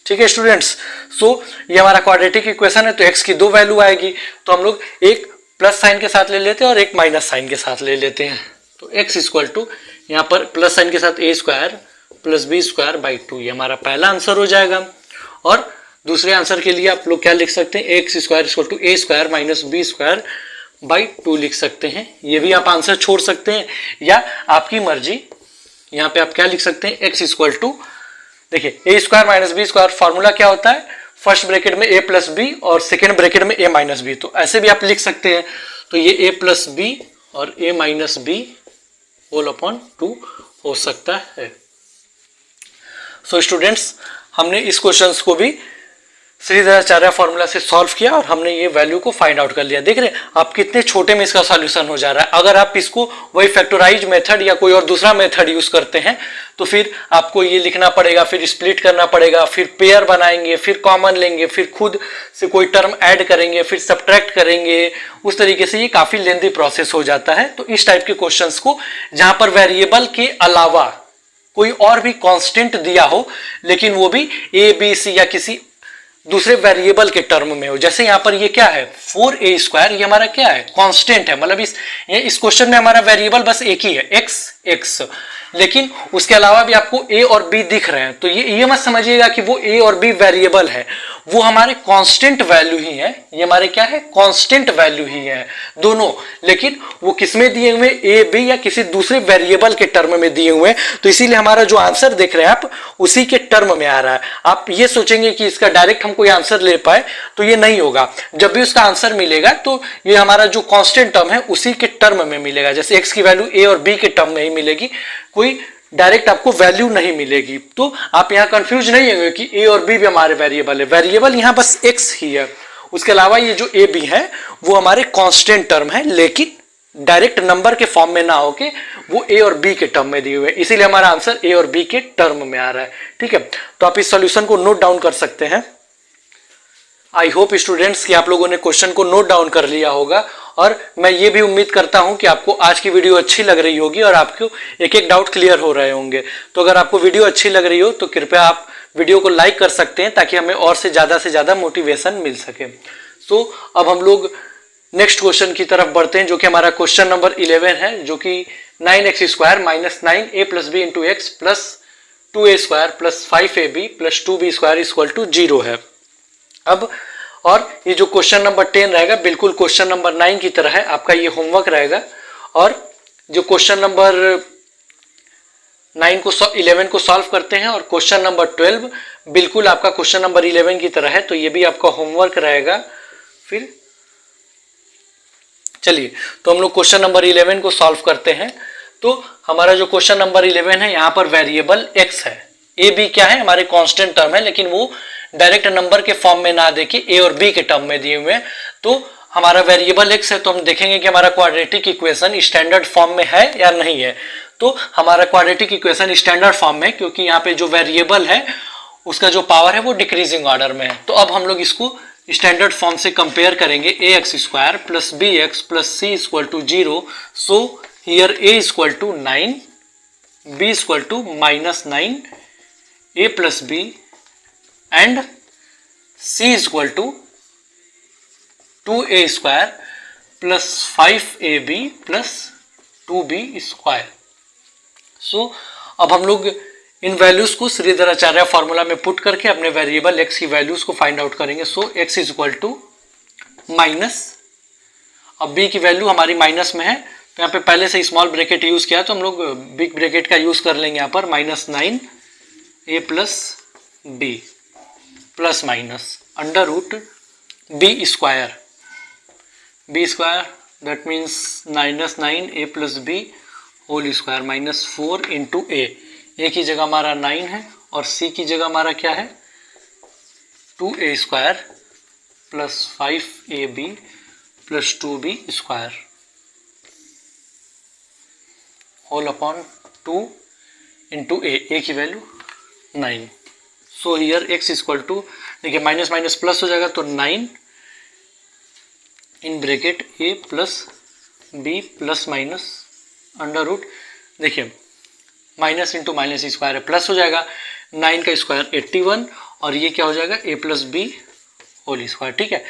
S1: ठीक है स्टूडेंट्स, सो ये हमारा क्वाड्रेटिक इक्वेशन है, तो x की 2 वैल्यू आएगी, तो हम लोग एक प्लस साइन के साथ ले लेते हैं और एक माइनस साइन के साथ ले लेते हैं। तो x इक्वल टू यहाँ पर प्लस साइन के साथ a² प्लस b² बाई 2, ये हमारा पहला आंसर हो जाएगा। और दूसरे आंसर के लिए आप लोग क्या लिख सकते हैं, x² equal to a² minus b² by 2 लिख सकते हैं, ये भी आप आंसर छोड़ सकते हैं या आपकी मर्जी। यहाँ पे आप क्या लिख सकते हैं, x इक्वल टू, देखिए a² माइनस b² फॉर्मूला क्या होता है, फर्स्ट ब्रैकेट में a प्लस बी और सेकेंड ब्रैकेट में a माइनस बी, तो ऐसे भी आप लिख सकते हैं। तो ये a प्लस बी और a minus b whole upon 2 हो सकता है। सो स्टूडेंट्स, हमने इस क्वेश्चंस को भी श्रीधराचार्य फॉर्मूला से सॉल्व किया और हमने ये वैल्यू को फाइंड आउट कर लिया। देख रहे हैं आप कितने छोटे में इसका सॉल्यूशन हो जा रहा है। अगर आप इसको वही फैक्टराइज मेथड या कोई और दूसरा मेथड यूज करते हैं तो फिर आपको ये लिखना पड़ेगा, फिर स्प्लिट करना पड़ेगा, फिर पेयर बनाएंगे, फिर कॉमन लेंगे, फिर खुद से कोई टर्म ऐड करेंगे, फिर सब्ट्रैक्ट करेंगे। उस तरीके से ये काफी लेंथी प्रोसेस हो जाता है। तो इस टाइप के क्वेश्चंस को जहां पर वेरिएबल के अलावा कोई और भी कांस्टेंट दिया हो लेकिन वो भी ए बी सी या किसी दूसरे वेरिएबल के टर्म में हो, जैसे यहाँ पर ये क्या है 4a², ये हमारा क्या है कांस्टेंट है, मतलब इस क्वेश्चन में हमारा वेरिएबल बस एक ही है x, लेकिन उसके अलावा भी आपको a और b दिख रहे हैं, तो ये मत समझिएगा कि वो a और b वेरिएबल है, वो हमारे कांस्टेंट वैल्यू ही है। ये हमारे क्या है कांस्टेंट वैल्यू ही है दोनों, लेकिन वो किसमें दिए हुए a b या किसी दूसरे वेरिएबल के टर्म में दिए हुए, तो इसीलिए हमारा जो आंसर देख रहे हैं आप उसी के टर्म में आ रहा है। आप ये सोचेंगे कि इसका डायरेक्ट हम कोई आंसर ले पाए तो ये नहीं होगा। जब भी उसका आंसर मिलेगा तो ये हमारा जो कांस्टेंट टर्म है उसी के टर्म में मिलेगा, जैसे x की वैल्यू a और b के टर्म में ही मिलेगी, कोई डायरेक्ट आपको वैल्यू नहीं मिलेगी। तो आप यहाँ कंफ्यूज नहीं होंगे कि a और b भी हमारे वेरिएबल है, वेरिएबल यहाँ बस x ही है, उसके अलावा ये जो a b है वो हमारे कांस्टेंट टर्म है, लेकिन डायरेक्ट नंबर के फॉर्म में ना होके वो a और b के टर्म में दिए हुए, इसीलिए हमारा आंसर a और b के टर्म में आ रहा है। ठीक है, तो आप इस सॉल्यूशन को नोट डाउन कर सकते हैं। आई होप स्टूडेंट्स कि आप लोगों ने क्वेश्चन को नोट डाउन कर लिया होगा, और मैं ये भी उम्मीद करता हूं कि आपको आज की वीडियो अच्छी लग रही होगी और आपको एक एक डाउट क्लियर हो रहे होंगे। तो अगर आपको वीडियो अच्छी लग रही हो तो कृपया आप वीडियो को लाइक कर सकते हैं ताकि हमें और से ज़्यादा मोटिवेशन मिल सके। सो अब हम लोग नेक्स्ट क्वेश्चन की तरफ बढ़ते हैं, जो कि हमारा क्वेश्चन नंबर 11 है, जो कि 9x² minus 9a plus b into x plus 2a² plus 5ab plus 2b² equal to 0 है। अब और ये जो क्वेश्चन नंबर 10 रहेगा बिल्कुल क्वेश्चन नंबर 9 की तरह है, आपका ये होमवर्क रहेगा। और जो क्वेश्चन नंबर 11 को सॉल्व करते हैं और क्वेश्चन नंबर 12 बिल्कुल आपका क्वेश्चन नंबर 11 की तरह है, तो ये भी आपका होमवर्क रहेगा। फिर चलिए तो हम लोग क्वेश्चन नंबर 11 को सॉल्व करते हैं। तो हमारा जो क्वेश्चन नंबर 11 है यहाँ पर वेरिएबल x है, ए बी क्या है हमारे कांस्टेंट टर्म है, लेकिन वो डायरेक्ट नंबर के फॉर्म में ना देके a और b के टर्म में दिए हुए हैं। तो हमारा वेरिएबल x है, तो हम देखेंगे कि हमारा क्वाड्रेटिक इक्वेशन स्टैंडर्ड फॉर्म में है या नहीं है। तो हमारा क्वाड्रेटिक इक्वेशन स्टैंडर्ड फॉर्म में, क्योंकि यहाँ पे जो वेरिएबल है उसका जो पावर है वो डिक्रीजिंग ऑर्डर में है। तो अब हम लोग इसको स्टैंडर्ड फॉर्म से कंपेयर करेंगे, ax² plus bx plus c equal to 0। So here a equal to 9, b equal to -9, a plus b and c equal to 2a² plus 5ab plus 2b square. So अब हम लोग इन वैल्यूज को श्रीधराचार्य फॉर्मूला में पुट करके अपने वेरिएबल x की वैल्यूज को फाइंड आउट करेंगे। So x is equal to minus, अब b की वैल्यू हमारी माइनस में है तो यहाँ पे पहले से स्मॉल ब्रैकेट यूज किया तो हम लोग बिग ब्रैकेट का यूज कर लेंगे यहाँ पर, -9a plus b plus minus under root b square, that means -9a plus b whole square minus 4 into a की जगह हमारा 9 है और c की जगह हमारा क्या है 2a² plus 5ab plus 2b square whole upon 2 into a की value 9। So here x equal to, देखिए माइनस माइनस प्लस हो जाएगा तो 9 in bracket a plus b plus minus under root, देखिए माइनस इंटू माइनस स्क्वायर है प्लस हो जाएगा, 9 का स्क्वायर 81 और ये क्या हो जाएगा a plus b whole square. ठीक है,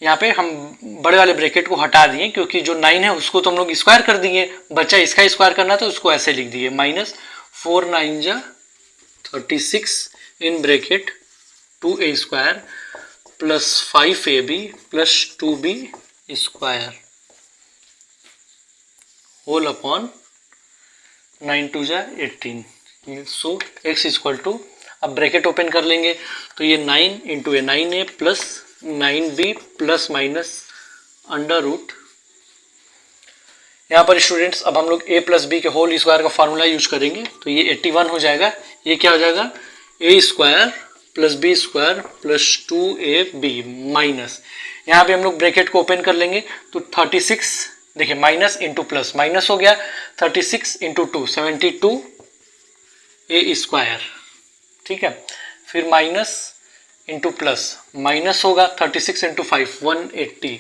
S1: यहाँ पे हम बड़े वाले ब्रैकेट को हटा दिए क्योंकि जो 9 है उसको तो हम लोग स्क्वायर कर दिए, बच्चा इसका स्क्वायर करना तो उसको ऐसे लिख दिए -4 9 जा 36 in bracket 2a² plus 5ab plus 2b square whole upon 9 2 जा 18। सो x इक्वल टू, अब ब्रैकेट ओपन कर लेंगे तो ये 9 into a 9a plus 9b plus minus under root, यहाँ पर स्टूडेंट्स अब हम लोग a प्लस b के होल स्क्वायर का फॉर्मूला यूज करेंगे तो ये 81 हो जाएगा। ये क्या हो जाएगा a² plus b² plus 2ab minus, यहाँ पे हम लोग ब्रैकेट को ओपन कर लेंगे तो 36, देखिए माइनस इंटू प्लस माइनस हो गया, 36 इंटू 2 72 a²। ठीक है, फिर माइनस इंटू प्लस माइनस होगा 36 इंटू 5 180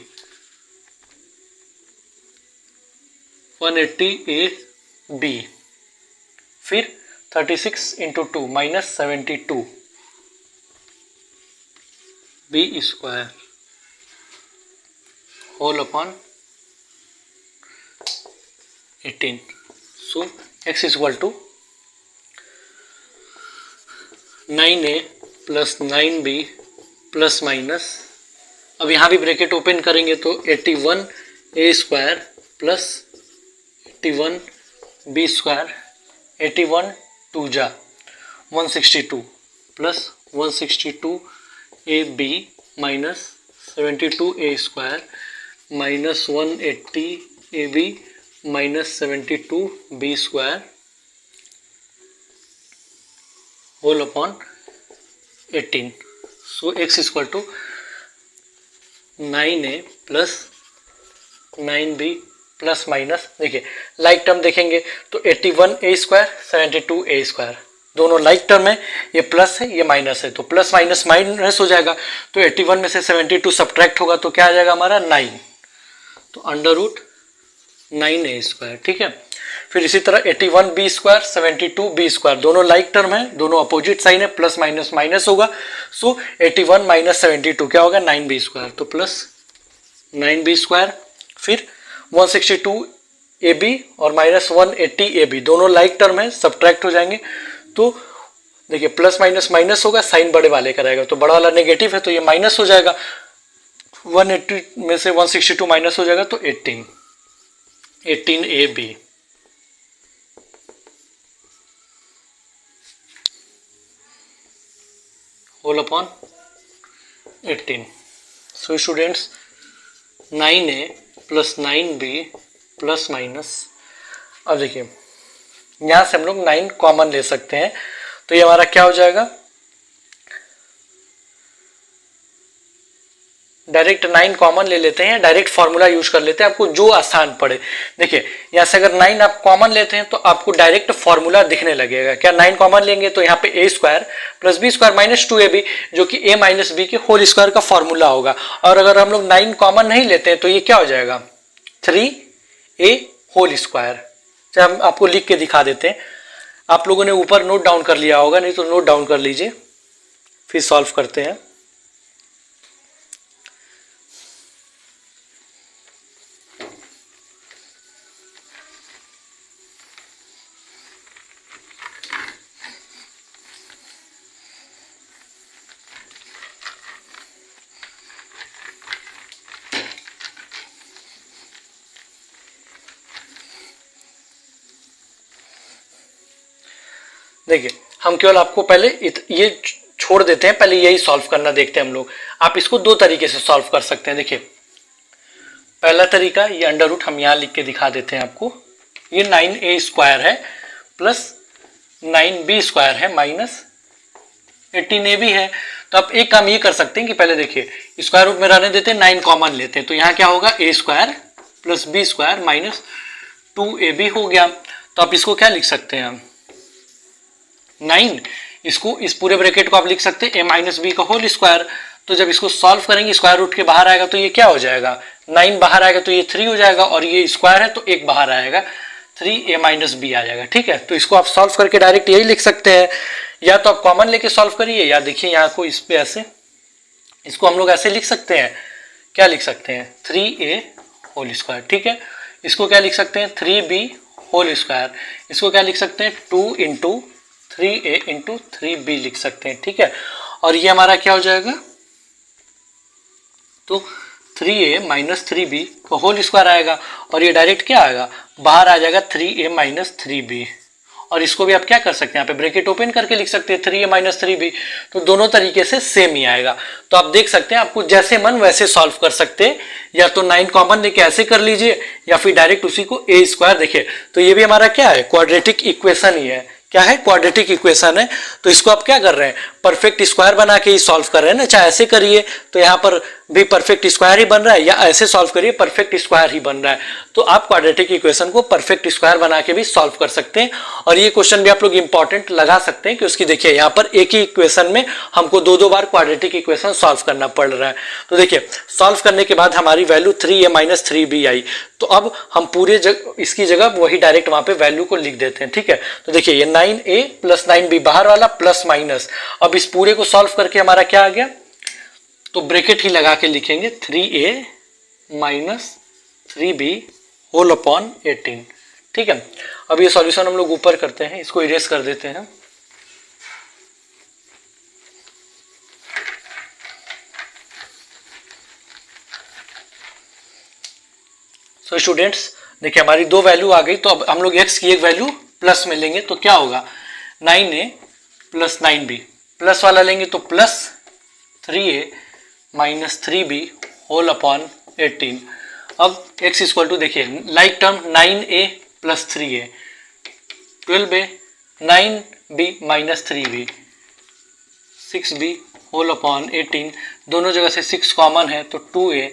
S1: ab, फिर 36 into 2 minus 72 b² whole upon 18। So x equal to 9a plus 9b plus minus, अब यहाँ भी ब्रैकेट ओपन करेंगे तो 81a² प्लस 81b², 81 2 जा 162 plus 162ab minus 72a² minus 180ab minus 72b² whole upon 18। So x equal to 9a plus 9b plus minus, देखिए लाइक टर्म देखेंगे तो 81a² 72a² दोनों लाइक टर्म है, ये प्लस है ये माइनस है तो प्लस माइनस माइनस हो जाएगा, तो 81 में से 72 सब्ट्रैक्ट होगा तो क्या आ जाएगा हमारा 9, तो अंडर रूट 9a²। ठीक है, फिर इसी तरह 81b² 72b² दोनों लाइक टर्म है, दोनों अपोजिट साइन है, प्लस माइनस माइनस होगा, सो 81 माइनस 72 क्या होगा 9b², तो प्लस 9b², फिर 162ab और माइनस 180ab दोनों लाइक टर्म है, सब्ट्रैक्ट हो जाएंगे तो देखिए प्लस माइनस माइनस होगा, साइन बड़े वाले का रहेगा तो बड़ा वाला नेगेटिव है तो ये माइनस हो जाएगा, 180 में से 162 माइनस हो जाएगा तो 18ab whole upon 18। So students 9a plus 9b plus minus, अब देखिए यहाँ से हम लोग 9 कॉमन ले सकते हैं तो ये हमारा क्या हो जाएगा, डायरेक्ट 9 कॉमन ले लेते हैं, डायरेक्ट फॉर्मूला यूज कर लेते हैं, आपको जो आसान पड़े। देखिए यहाँ से अगर 9 आप कॉमन लेते हैं तो आपको डायरेक्ट फॉर्मूला दिखने लगेगा, क्या 9 कॉमन लेंगे तो यहाँ पे a² plus b² minus 2ab जो कि a माइनस b के होल स्क्वायर का फॉर्मूला होगा, और अगर हम लोग 9 कॉमन नहीं लेते हैं तो ये क्या हो जाएगा 3a होल स्क्वायर। हम आपको लिख के दिखा देते हैं, आप लोगों ने ऊपर नोट डाउन कर लिया होगा, नहीं तो नोट डाउन कर लीजिए फिर सॉल्व करते हैं। देखिए हम केवल आपको पहले ये छोड़ देते हैं, पहले यही सॉल्व करना देखते हैं हम लोग। आप इसको दो तरीके से सॉल्व कर सकते हैं। देखिए पहला तरीका, ये अंडर रूट हम यहाँ लिख के दिखा देते हैं आपको। ये 9a स्क्वायर है प्लस 9b स्क्वायर है माइनस 18a भी है। तो आप एक काम ये कर सकते हैं कि पहले देखिए स्क्वायर रूट में रहने देते हैं, 9 कॉमन लेते हैं, तो यहाँ क्या होगा a square plus b square minus 2ab हो गया। तो आप इसको क्या लिख सकते हैं हम 9, इसको इस पूरे ब्रैकेट को आप लिख सकते हैं a माइनस बी का होल स्क्वायर। तो जब इसको सॉल्व करेंगे स्क्वायर रूट के बाहर आएगा तो ये क्या हो जाएगा 9 बाहर आएगा तो ये 3 हो जाएगा, और ये स्क्वायर है तो एक बाहर आएगा 3a माइनस बी आ जाएगा। ठीक है, तो इसको आप सॉल्व करके डायरेक्ट यही लिख सकते हैं, या तो आप कॉमन लेके सॉल्व करिए, या देखिए यहाँ को इस पे ऐसे, इसको हम लोग ऐसे लिख सकते हैं, क्या लिख सकते हैं 3a होल स्क्वायर। ठीक है, इसको क्या लिख सकते हैं 3b होल स्क्वायर, इसको क्या लिख सकते हैं 2 इंटू 3a इंटू 3b लिख सकते हैं। ठीक है, और ये हमारा क्या हो जाएगा, तो 3a माइनस 3b का होल स्क्वायर आएगा, और ये डायरेक्ट क्या आएगा बाहर आ जाएगा 3a माइनस 3b। और इसको भी आप क्या कर सकते हैं यहाँ पे ब्रैकेट ओपन करके लिख सकते हैं 3a माइनस 3b। तो दोनों तरीके से सेम ही आएगा। तो आप देख सकते हैं आपको जैसे मन वैसे सॉल्व कर सकते हैं, या तो 9 कॉमन लेके ऐसे कर लीजिए, या फिर डायरेक्ट उसी को a स्क्वायर। देखिए तो ये भी हमारा क्या है क्वाड्रेटिक इक्वेशन ही है, क्या है क्वाड्रेटिक इक्वेशन है। तो इसको आप क्या कर रहे हैं परफेक्ट स्क्वायर बना के ही सॉल्व कर रहे हैं ना, चाहे ऐसे करिए तो यहाँ पर भी परफेक्ट स्क्वायर ही बन रहा है, या ऐसे सॉल्व करिए परफेक्ट स्क्वायर ही बन रहा है। तो आप क्वाड्रेटिक इक्वेशन को परफेक्ट स्क्वायर बना के भी सॉल्व कर सकते हैं। और ये क्वेश्चन भी आप लोग इंपॉर्टेंट लगा सकते हैं कि उसकी देखिए यहाँ पर एक ही इक्वेशन में हमको दो बार क्वाड्रेटिक इक्वेशन सॉल्व करना पड़ रहा है। तो देखिए सॉल्व करने के बाद हमारी वैल्यू 3a माइनस 3b आई। तो अब हम पूरे इसकी जगह वही डायरेक्ट वहां पे वैल्यू को लिख देते हैं। ठीक है, तो देखिए ये 9a प्लस 9b बाहर वाला प्लस माइनस, अब इस पूरे को सॉल्व करके हमारा क्या आ गया, तो ब्रैकेट ही लगा के लिखेंगे 3a minus 3b whole upon 18। ठीक है, अब ये सॉल्यूशन हम लोग ऊपर करते हैं, इसको इरेज कर देते हैं। सो स्टूडेंट्स देखिए हमारी दो वैल्यू आ गई, तो अब हम लोग x की एक वैल्यू प्लस में लेंगे, तो क्या होगा 9a प्लस 9b, प्लस वाला लेंगे तो plus 3a minus 3b whole upon 18। अब x इक्वल टू देखिए like term 9a plus 3a 12a 9b minus 3b 6b whole upon 18, दोनों जगह से 6 कॉमन है तो 2a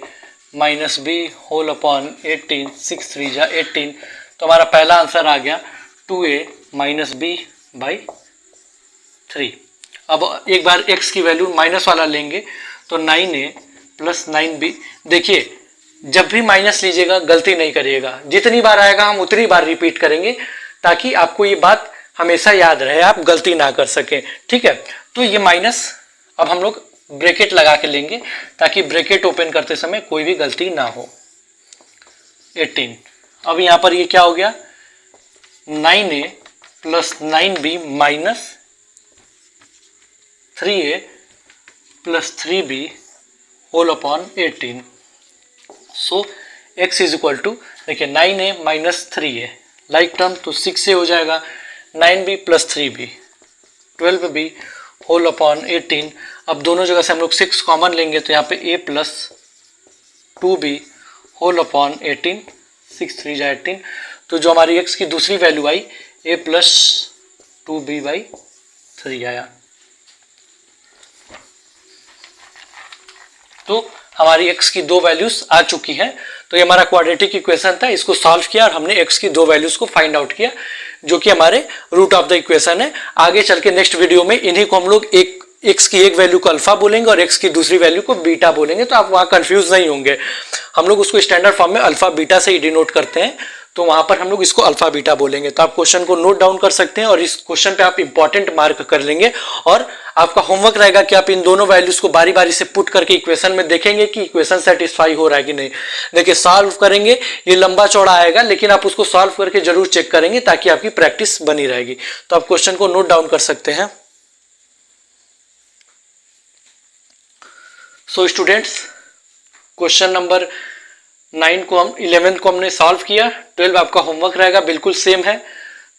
S1: minus b whole upon 18, 6 3 जा 18। तो हमारा पहला आंसर आ गया 2a माइनस b बाई 3। अब एक बार x की वैल्यू माइनस वाला लेंगे तो 9a प्लस 9b, देखिए जब भी माइनस लीजिएगा गलती नहीं करिएगा, जितनी बार आएगा हम उतनी बार रिपीट करेंगे ताकि आपको ये बात हमेशा याद रहे, आप गलती ना कर सकें। ठीक है, तो ये माइनस अब हम लोग ब्रैकेट लगा के लेंगे ताकि ब्रैकेट ओपन करते समय कोई भी गलती ना हो। 18, अब यहाँ पर ये क्या हो गया 9a plus 9b minus 3a plus 3b whole upon 18। So x is equal to देखिए 9a minus 3a like term तो 6a हो जाएगा, 9b plus 3b 12b whole upon 18। अब दोनों जगह से हम लोग 6 कॉमन लेंगे तो यहाँ पे a plus 2b whole upon 18, 6 3 जा 18। तो जो हमारी x की दूसरी value I a plus 2b by 3 आया। तो हमारी x की दो वैल्यूज आ चुकी हैं। तो ये हमारा क्वाड्रेटिक इक्वेशन था, इसको सॉल्व किया और हमने x की दो वैल्यूज को फाइंड आउट किया जो कि हमारे रूट ऑफ द इक्वेशन है। आगे चल के नेक्स्ट वीडियो में इन्हीं को हम लोग x की एक वैल्यू को अल्फा बोलेंगे और x की दूसरी वैल्यू को बीटा बोलेंगे, तो आप वहां कंफ्यूज नहीं होंगे। हम लोग उसको स्टैंडर्ड फॉर्म में अल्फा बीटा से ही डिनोट करते हैं, तो वहां पर हम लोग इसको अल्फा बीटा बोलेंगे। तो आप क्वेश्चन को नोट डाउन कर सकते हैं और इस क्वेश्चन पे आप इंपॉर्टेंट मार्क कर लेंगे, और आपका होमवर्क रहेगा कि आप इन दोनों वैल्यूज को बारी बारी से पुट करके इक्वेशन में देखेंगे कि इक्वेशन सेटिस्फाई हो रहा है कि नहीं। देखिए सॉल्व करेंगे, ये लंबा चौड़ा आएगा लेकिन आप उसको सॉल्व करके जरूर चेक करेंगे ताकि आपकी प्रैक्टिस बनी रहेगी। तो आप क्वेश्चन को नोट डाउन कर सकते हैं। सो स्टूडेंट्स क्वेश्चन नंबर 9 को 11 को हमने सॉल्व किया, 12 आपका होमवर्क रहेगा, बिल्कुल सेम है,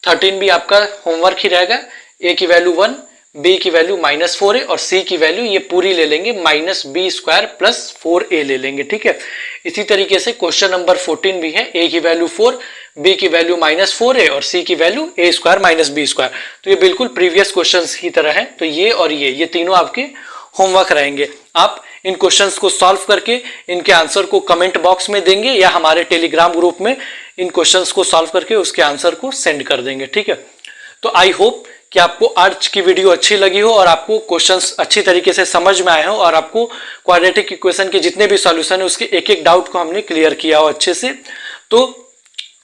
S1: 13 भी आपका होमवर्क ही रहेगा। ए की वैल्यू 1, बी की वैल्यू -4 है और सी की वैल्यू ये पूरी ले लेंगे -b² + 4a ले लेंगे। ठीक है, इसी तरीके से क्वेश्चन नंबर 14 भी है, ए की वैल्यू 4, बी की वैल्यू -4 है और सी की वैल्यू a² - b²। तो ये बिल्कुल प्रीवियस क्वेश्चंस की तरह है। तो ये और ये तीनों आपके होमवर्क रहेंगे। आप इन क्वेश्चंस को सॉल्व करके इनके आंसर को कमेंट बॉक्स में देंगे या हमारे टेलीग्राम ग्रुप में इन क्वेश्चंस को सॉल्व करके उसके आंसर को सेंड कर देंगे। ठीक है, तो आई होप कि आपको आज की वीडियो अच्छी लगी हो और आपको क्वेश्चंस अच्छी तरीके से समझ में आए हो और आपको क्वाड्रेटिक इक्वेशन के जितने भी सॉल्यूशन है उसके एक एक डाउट को हमने क्लियर किया हो अच्छे से। तो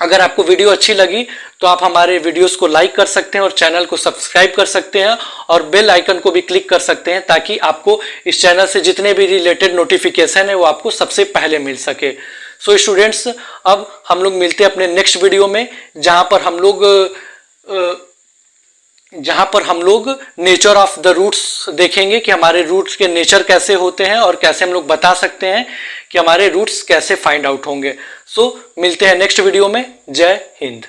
S1: अगर आपको वीडियो अच्छी लगी तो आप हमारे वीडियोस को लाइक कर सकते हैं और चैनल को सब्सक्राइब कर सकते हैं और बेल आइकन को भी क्लिक कर सकते हैं ताकि आपको इस चैनल से जितने भी रिलेटेड नोटिफिकेशन है वो आपको सबसे पहले मिल सके। सो स्टूडेंट्स, अब हम लोग मिलते हैं अपने नेक्स्ट वीडियो में जहां पर हम लोग नेचर ऑफ द रूट्स देखेंगे कि हमारे रूट्स के नेचर कैसे होते हैं और कैसे हम लोग बता सकते हैं कि हमारे रूट्स कैसे फाइंड आउट होंगे। सो मिलते हैं नेक्स्ट वीडियो में। जय हिंद।